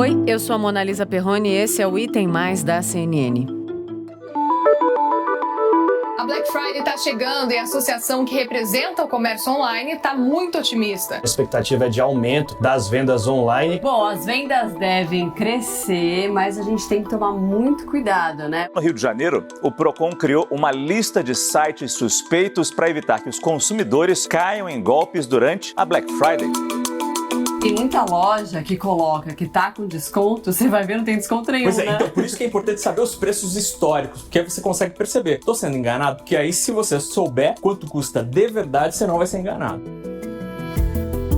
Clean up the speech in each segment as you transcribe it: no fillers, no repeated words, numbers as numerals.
Oi, eu sou a Mona Lisa Perrone e esse é o Item Mais da CNN. A Black Friday está chegando e a associação que representa o comércio online está muito otimista. A expectativa é de aumento das vendas online. Bom, as vendas devem crescer, mas a gente tem que tomar muito cuidado, né? No Rio de Janeiro, o Procon criou uma lista de sites suspeitos para evitar que os consumidores caiam em golpes durante a Black Friday. Tem muita loja que coloca que tá com desconto, você vai ver, não tem desconto nenhum, Pois é, né? então por isso que é importante saber os preços históricos, porque aí você consegue perceber. Tô sendo enganado? Porque aí se você souber quanto custa de verdade, você não vai ser enganado.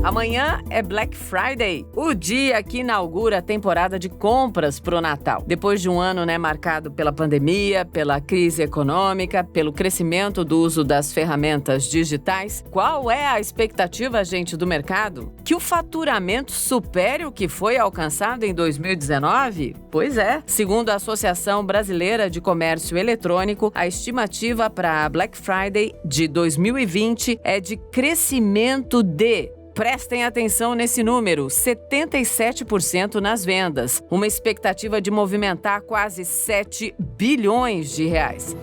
Amanhã é Black Friday, o dia que inaugura a temporada de compras pro Natal. Depois de um ano, marcado pela pandemia, pela crise econômica, pelo crescimento do uso das ferramentas digitais, qual é a expectativa, gente, do mercado? Que o faturamento supere o que foi alcançado em 2019? Pois é. Segundo a Associação Brasileira de Comércio Eletrônico, a estimativa para a Black Friday de 2020 é de crescimento de... Prestem atenção nesse número, 77% nas vendas, uma expectativa de movimentar quase 7 bilhões de reais.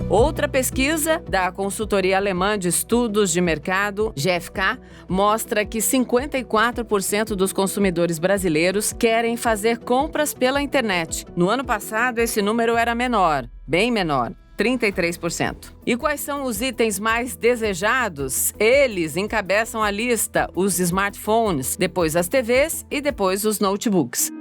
Outra pesquisa da consultoria alemã de estudos de mercado, GfK, mostra que 54% dos consumidores brasileiros querem fazer compras pela internet. No ano passado, esse número era menor, bem menor. 33%. E quais são os itens mais desejados? Eles encabeçam a lista: os smartphones, depois as TVs e depois os notebooks.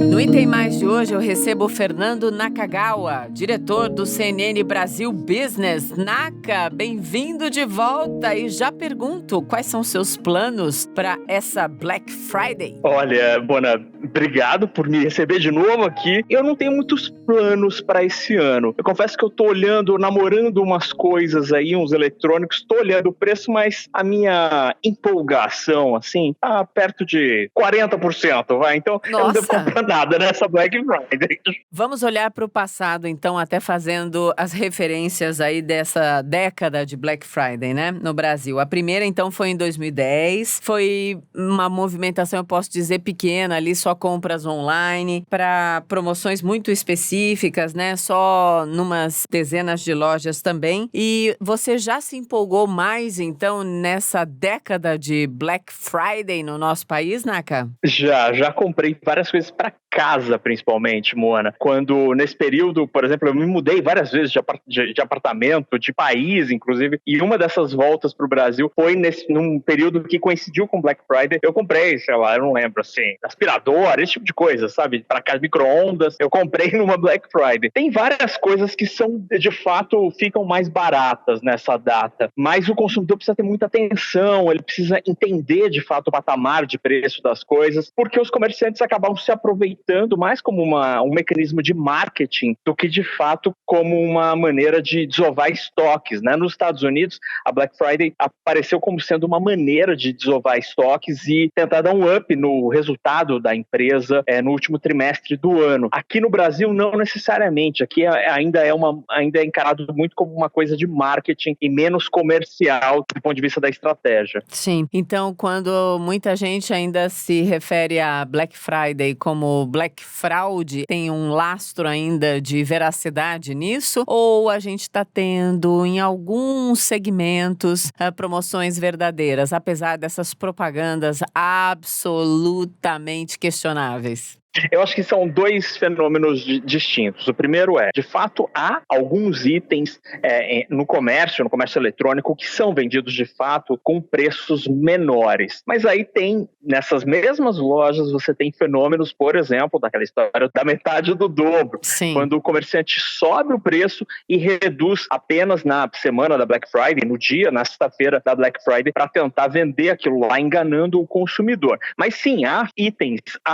No Item Mais de hoje eu recebo o Fernando Nakagawa, diretor do CNN Brasil Business. Naka, bem-vindo de volta e já pergunto, quais são seus planos para essa Black Friday? Olha, Bona, obrigado por me receber de novo aqui. Eu não tenho muitos planos para esse ano. Eu confesso que eu tô namorando umas coisas aí, uns eletrônicos, tô olhando o preço, mas a minha empolgação, assim, tá perto de 40%, vai. Então, eu não devo comprar nada nessa Black Friday. Vamos olhar para o passado, então, até fazendo as referências aí dessa década de Black Friday, no Brasil. A primeira, então, foi em 2010. Foi uma movimentação, eu posso dizer, pequena ali, só compras online, para promoções muito específicas, só numas dezenas de lojas também. E você já se empolgou mais, então, nessa década de Black Friday no nosso país, Naka? Já comprei várias coisas para casa, principalmente, Mona. Quando, nesse período, por exemplo, eu me mudei várias vezes de apartamento, de país, inclusive, e uma dessas voltas pro Brasil foi num período que coincidiu com Black Friday. Eu comprei, sei lá, eu não lembro, assim, aspirador, esse tipo de coisa, sabe? Para casa, micro-ondas, eu comprei numa Black Friday. Tem várias coisas que são, de fato, ficam mais baratas nessa data, mas o consumidor precisa ter muita atenção, ele precisa entender, de fato, o patamar de preço das coisas, porque os comerciantes acabam se aproveitando mais como um mecanismo de marketing do que, de fato, como uma maneira de desovar estoques, Nos Estados Unidos, a Black Friday apareceu como sendo uma maneira de desovar estoques e tentar dar um up no resultado da empresa no último trimestre do ano. Aqui no Brasil, não necessariamente. Aqui ainda é encarado muito como uma coisa de marketing e menos comercial do ponto de vista da estratégia. Sim. Então, quando muita gente ainda se refere a Black Friday como Black Fraud, tem um lastro ainda de veracidade nisso? Ou a gente está tendo, em alguns segmentos, promoções verdadeiras, apesar dessas propagandas absolutamente questionáveis? Eu acho que são dois fenômenos distintos. O primeiro de fato, há alguns itens no comércio eletrônico que são vendidos de fato com preços menores. Mas aí nessas mesmas lojas, você tem fenômenos, por exemplo, daquela história da metade do dobro. Sim. Quando o comerciante sobe o preço e reduz apenas na semana da Black Friday, na sexta-feira da Black Friday, para tentar vender aquilo lá, enganando o consumidor. Mas sim, há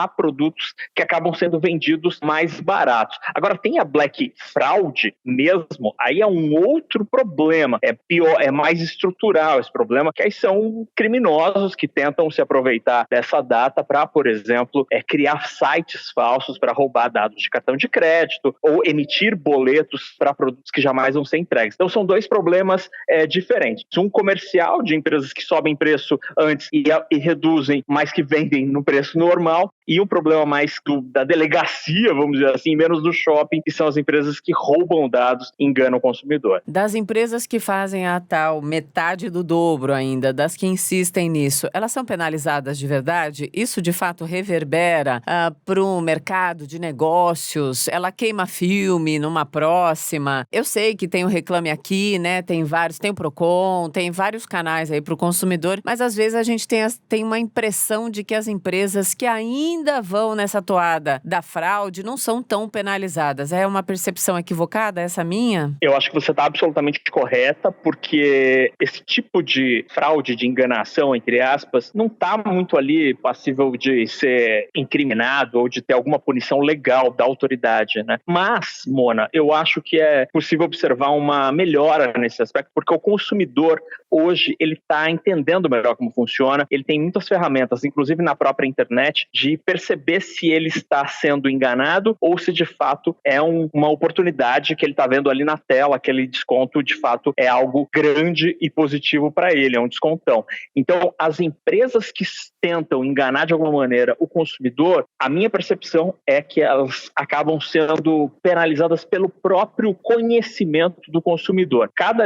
produtos que acabam sendo vendidos mais baratos. Agora, tem a Black Fraud mesmo, aí é um outro problema, é pior, é mais estrutural esse problema, que aí são criminosos que tentam se aproveitar dessa data para, por exemplo, criar sites falsos para roubar dados de cartão de crédito ou emitir boletos para produtos que jamais vão ser entregues. Então, são dois problemas diferentes. Um comercial de empresas que sobem preço antes e reduzem, mas que vendem no preço normal, e um problema mais da delegacia, vamos dizer assim, menos do shopping, que são as empresas que roubam dados e enganam o consumidor. Das empresas que fazem a tal metade do dobro ainda, das que insistem nisso, elas são penalizadas de verdade? Isso de fato reverbera para o mercado de negócios? Ela queima filme numa próxima? Eu sei que tem o Reclame Aqui, né? Tem o Procon, tem vários canais aí para o consumidor, mas às vezes a gente tem uma impressão de que as empresas que ainda vão nessa toada da fraude não são tão penalizadas. É uma percepção equivocada essa minha? Eu acho que você está absolutamente correta, porque esse tipo de fraude, de enganação, entre aspas, não está muito ali passível de ser incriminado ou de ter alguma punição legal da autoridade, né? Mas, Mona, eu acho que é possível observar uma melhora nesse aspecto, porque o consumidor hoje ele está entendendo melhor como funciona, ele tem muitas ferramentas, inclusive na própria internet, de perceber se ele está sendo enganado ou se de fato é uma oportunidade que ele está vendo ali na tela, aquele desconto de fato é algo grande e positivo para ele, é um descontão. Então, as empresas que tentam enganar de alguma maneira o consumidor, a minha percepção é que elas acabam sendo penalizadas pelo próprio conhecimento do consumidor. Cada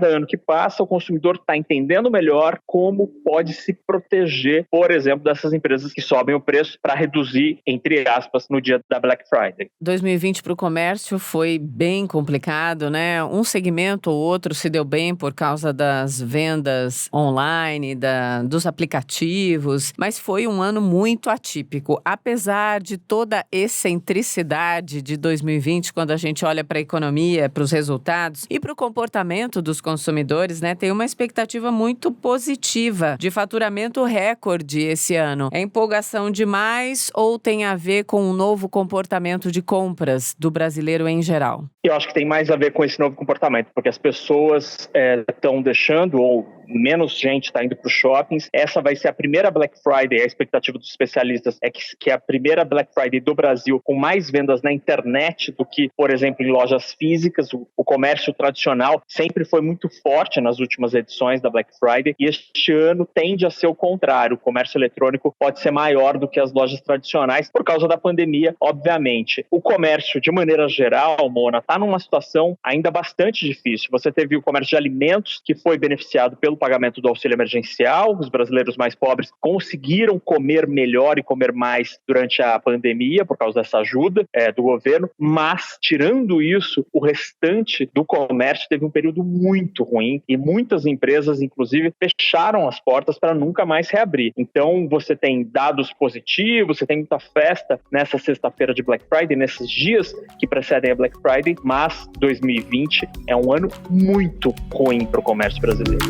ano que passa, o consumidor está entendendo melhor como pode se proteger, por exemplo, dessas empresas que sobem o preço para reduzir, entre aspas, no dia da Black Friday. 2020 para o comércio foi bem complicado, né? Um segmento ou outro se deu bem por causa das vendas online, dos aplicativos, mas foi um ano muito atípico. Apesar de toda a excentricidade de 2020, quando a gente olha para a economia, para os resultados e para o comportamento dos consumidores, né? Tem uma expectativa muito positiva de faturamento recorde esse ano. É empolgação demais ou tem a ver com um novo comportamento de compras do brasileiro em geral? Eu acho que tem mais a ver com esse novo comportamento, porque as pessoas estão deixando, ou menos gente está indo para os shoppings. Essa vai ser a primeira Black Friday, a expectativa dos especialistas é que é a primeira Black Friday do Brasil com mais vendas na internet do que, por exemplo, em lojas físicas. O comércio tradicional sempre foi muito forte nas últimas edições da Black Friday e este ano tende a ser o contrário. O comércio eletrônico pode ser maior do que as lojas tradicionais por causa da pandemia, obviamente. O comércio, de maneira geral, Mona, está numa situação ainda bastante difícil. Você teve o comércio de alimentos, que foi beneficiado pelo pagamento do auxílio emergencial. Os brasileiros mais pobres conseguiram comer melhor e comer mais durante a pandemia por causa dessa ajuda do governo, mas, tirando isso, o restante do comércio teve um período muito ruim e muitas empresas, inclusive, fecharam as portas para nunca mais reabrir. Então, você tem dados positivos, você tem muita festa nessa sexta-feira de Black Friday, nesses dias que precedem a Black Friday, mas 2020 é um ano muito ruim para o comércio brasileiro.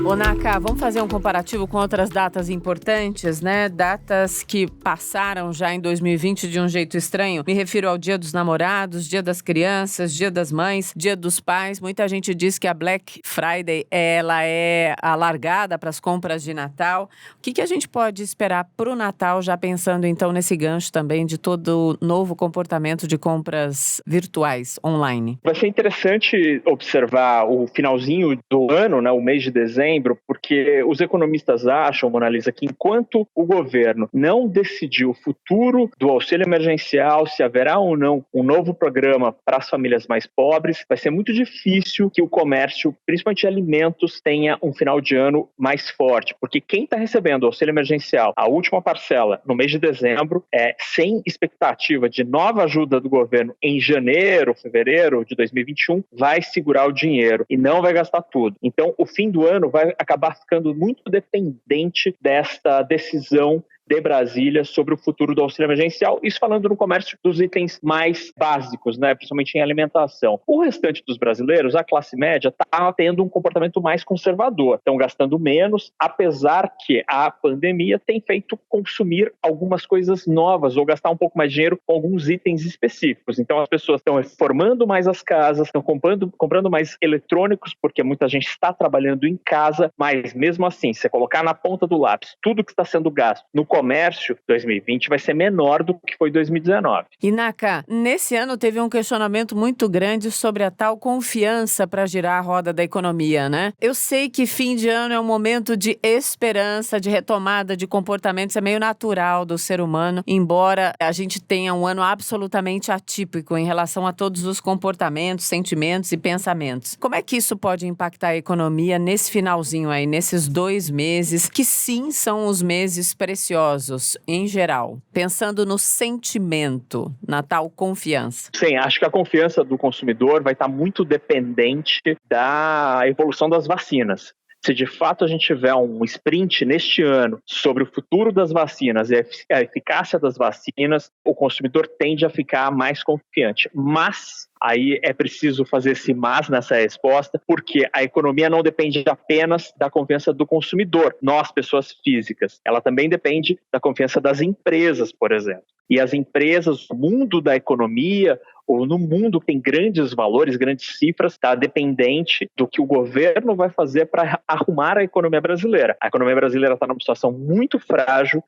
Ô, Naka, vamos fazer um comparativo com outras datas importantes, né? Datas que passaram já em 2020 de um jeito estranho. Me refiro ao Dia dos Namorados, Dia das Crianças, Dia das Mães, Dia dos Pais. Muita gente diz que a Black Friday ela é alargada para as compras de Natal. O que a gente pode esperar para o Natal, já pensando então nesse gancho também de todo o novo comportamento de compras virtuais, online? Vai ser interessante observar o finalzinho do ano, né, o mês de dezembro, porque os economistas acham, Mona Lisa, que enquanto o governo não decidiu o futuro do auxílio emergencial, se haverá ou não um novo programa para as famílias mais pobres, vai ser muito difícil que o comércio, principalmente de alimentos, tenha um final de ano mais forte, porque quem está recebendo o auxílio emergencial, a última parcela, no mês de dezembro, sem expectativa de nova ajuda do governo em janeiro, fevereiro de 2021, vai segurar o dinheiro e não vai gastar tudo. Então, o fim do ano vai acabar ficando muito dependente desta decisão de Brasília sobre o futuro do auxílio emergencial, isso falando no comércio dos itens mais básicos, né, principalmente em alimentação. O restante dos brasileiros, a classe média, está tendo um comportamento mais conservador, estão gastando menos, apesar que a pandemia tem feito consumir algumas coisas novas ou gastar um pouco mais de dinheiro com alguns itens específicos. Então as pessoas estão reformando mais as casas, estão comprando mais eletrônicos, porque muita gente está trabalhando em casa, mas mesmo assim, se você colocar na ponta do lápis tudo que está sendo gasto no comércio, 2020 vai ser menor do que foi 2019. E Naka, nesse ano teve um questionamento muito grande sobre a tal confiança para girar a roda da economia, né? Eu sei que fim de ano é um momento de esperança, de retomada de comportamentos, é meio natural do ser humano, embora a gente tenha um ano absolutamente atípico em relação a todos os comportamentos, sentimentos e pensamentos. Como é que isso pode impactar a economia nesse finalzinho aí, nesses 2 meses, que sim são os meses preciosos, em geral, pensando no sentimento, na tal confiança? Sim, acho que a confiança do consumidor vai estar muito dependente da evolução das vacinas. Se de fato a gente tiver um sprint neste ano sobre o futuro das vacinas e a eficácia das vacinas, o consumidor tende a ficar mais confiante. Mas aí é preciso fazer esse mas nessa resposta, porque a economia não depende apenas da confiança do consumidor, nós, pessoas físicas. Ela também depende da confiança das empresas, por exemplo. E as empresas, o mundo da economia, ou no mundo que tem grandes valores, grandes cifras, está dependente do que o governo vai fazer para arrumar a economia brasileira. A economia brasileira está numa situação muito frágil,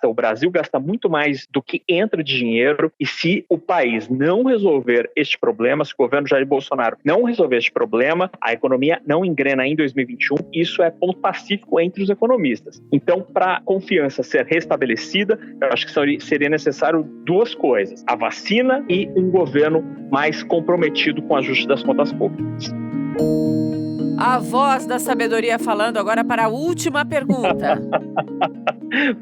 o Brasil gasta muito mais do que entra de dinheiro, e se o país não resolver este problema, se o governo Jair Bolsonaro não resolver este problema, a economia não engrena em 2021, isso é ponto pacífico entre os economistas. Então, para a confiança ser restabelecida, eu acho que seria necessário 2 coisas: a vacina e um governo mais comprometido com o ajuste das contas públicas. A voz da sabedoria falando agora para a última pergunta.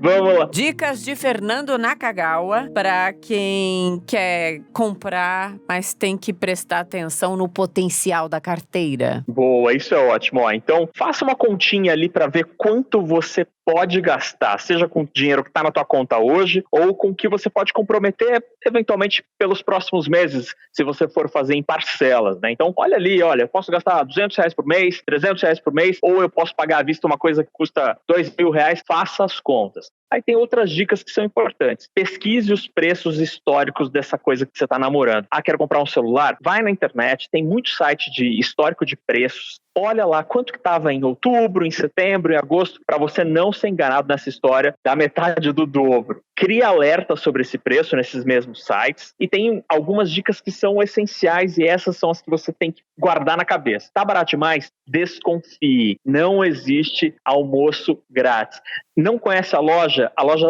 Vamos lá. Dicas de Fernando Nakagawa para quem quer comprar, mas tem que prestar atenção no potencial da carteira. Boa, isso é ótimo. Então, faça uma continha ali para ver quanto você pode gastar, seja com o dinheiro que está na tua conta hoje ou com o que você pode comprometer eventualmente pelos próximos meses, se você for fazer em parcelas, né? Então, olha ali, eu posso gastar R$200 por mês, R$300 por mês, ou eu posso pagar à vista uma coisa que custa R$2.000, faça as contas. Aí tem outras dicas que são importantes. Pesquise os preços históricos dessa coisa que você está namorando. Quero comprar um celular? Vai na internet, tem muito site de histórico de preços. Olha lá quanto que estava em outubro, em setembro, em agosto, para você não ser enganado nessa história da metade do dobro. Crie alerta sobre esse preço nesses mesmos sites e tem algumas dicas que são essenciais e essas são as que você tem que guardar na cabeça. Tá barato demais? Desconfie. Não existe almoço grátis. Não conhece a loja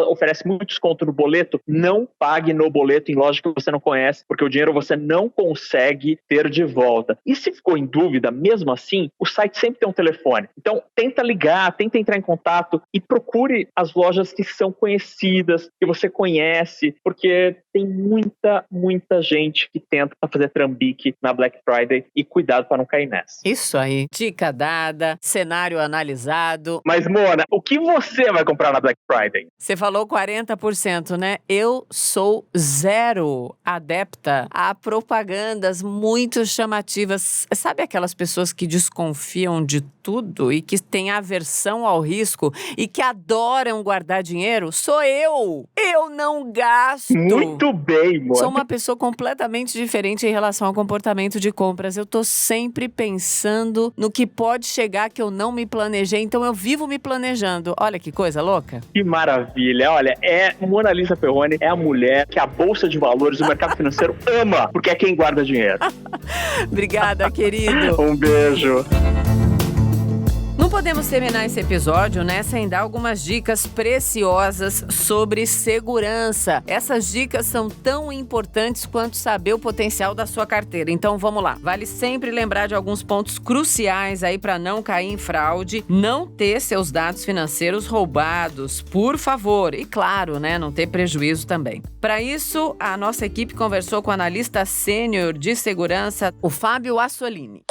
oferece muito desconto no boleto, não pague no boleto em loja que você não conhece, porque o dinheiro você não consegue ter de volta. E se ficou em dúvida, mesmo assim, o site sempre tem um telefone. Então, tenta ligar, tenta entrar em contato e procure as lojas que são conhecidas, que você conhece, porque tem muita gente que tenta fazer trambique na Black Friday e cuidado para não cair nessa. Isso aí. Dica dada, cenário analisado. Mas, Mona, o que você vai comprar na Black Friday? Você falou 40%, né? Eu sou zero adepta a propagandas muito chamativas. Sabe aquelas pessoas que desconfiam de tudo e que têm aversão ao risco e que adoram guardar dinheiro? Sou eu! Eu não gasto! Muito bem, Mona. Sou uma pessoa completamente diferente em relação ao comportamento de compras. Eu tô sempre pensando no que pode chegar que eu não me planejei, então eu vivo me planejando. Olha que coisa louca. Que maravilha. Olha, Mona Lisa Perrone é a mulher que a Bolsa de Valores do mercado financeiro ama, porque é quem guarda dinheiro. Obrigada, querido. Um beijo. Não podemos terminar esse episódio, né, sem dar algumas dicas preciosas sobre segurança. Essas dicas são tão importantes quanto saber o potencial da sua carteira. Então vamos lá. Vale sempre lembrar de alguns pontos cruciais aí para não cair em fraude, não ter seus dados financeiros roubados, por favor. E claro, né, não ter prejuízo também. Para isso, a nossa equipe conversou com o analista sênior de segurança, o Fábio Assolini.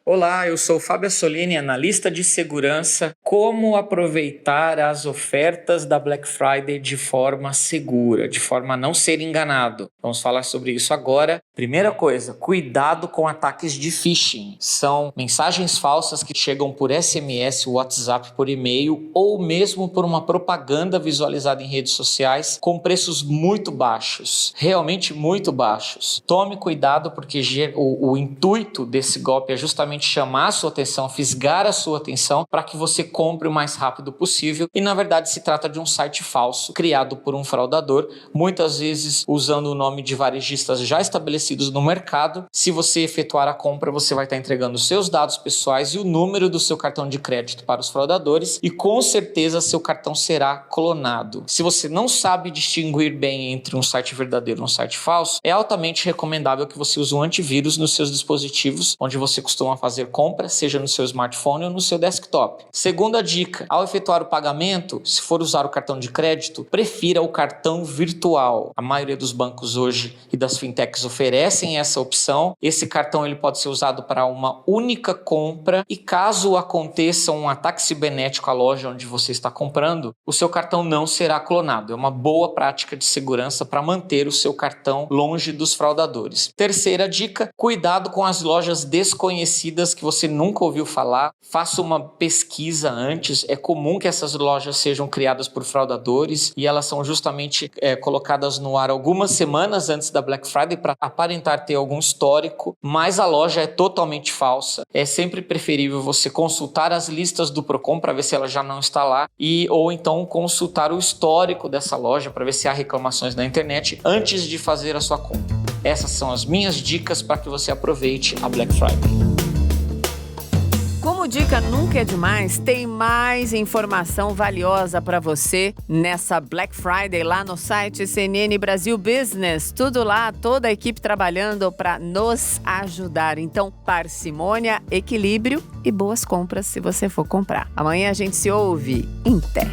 Olá, eu sou o Fábio Assolini, analista de segurança. Como aproveitar as ofertas da Black Friday de forma segura, de forma a não ser enganado? Vamos falar sobre isso agora. Primeira coisa, cuidado com ataques de phishing. São mensagens falsas que chegam por SMS, WhatsApp, por e-mail ou mesmo por uma propaganda visualizada em redes sociais com preços muito baixos, realmente muito baixos. Tome cuidado porque o intuito desse golpe é justamente justamente chamar a sua atenção, fisgar a sua atenção para que você compre o mais rápido possível. E na verdade se trata de um site falso criado por um fraudador, muitas vezes usando o nome de varejistas já estabelecidos no mercado. Se você efetuar a compra, você vai estar entregando os seus dados pessoais e o número do seu cartão de crédito para os fraudadores e com certeza seu cartão será clonado. Se você não sabe distinguir bem entre um site verdadeiro e um site falso, é altamente recomendável que você use um antivírus nos seus dispositivos onde você costuma fazer compras, seja no seu smartphone ou no seu desktop. Segunda dica, ao efetuar o pagamento, se for usar o cartão de crédito, prefira o cartão virtual. A maioria dos bancos hoje e das fintechs oferecem essa opção. Esse cartão ele pode ser usado para uma única compra e caso aconteça um ataque cibernético à loja onde você está comprando, o seu cartão não será clonado. É uma boa prática de segurança para manter o seu cartão longe dos fraudadores. Terceira dica, cuidado com as lojas desconhecidas que você nunca ouviu falar. Faça uma pesquisa antes. É comum que essas lojas sejam criadas por fraudadores e elas são justamente colocadas no ar algumas semanas antes da Black Friday para aparentar ter algum histórico, mas a loja é totalmente falsa. É sempre preferível você consultar as listas do Procon para ver se ela já não está lá ou então consultar o histórico dessa loja para ver se há reclamações na internet antes de fazer a sua compra. Essas são as minhas dicas para que você aproveite a Black Friday. Como dica nunca é demais, tem mais informação valiosa para você nessa Black Friday lá no site CNN Brasil Business. Tudo lá, toda a equipe trabalhando para nos ajudar. Então, parcimônia, equilíbrio e boas compras se você for comprar. Amanhã a gente se ouve. Em Té.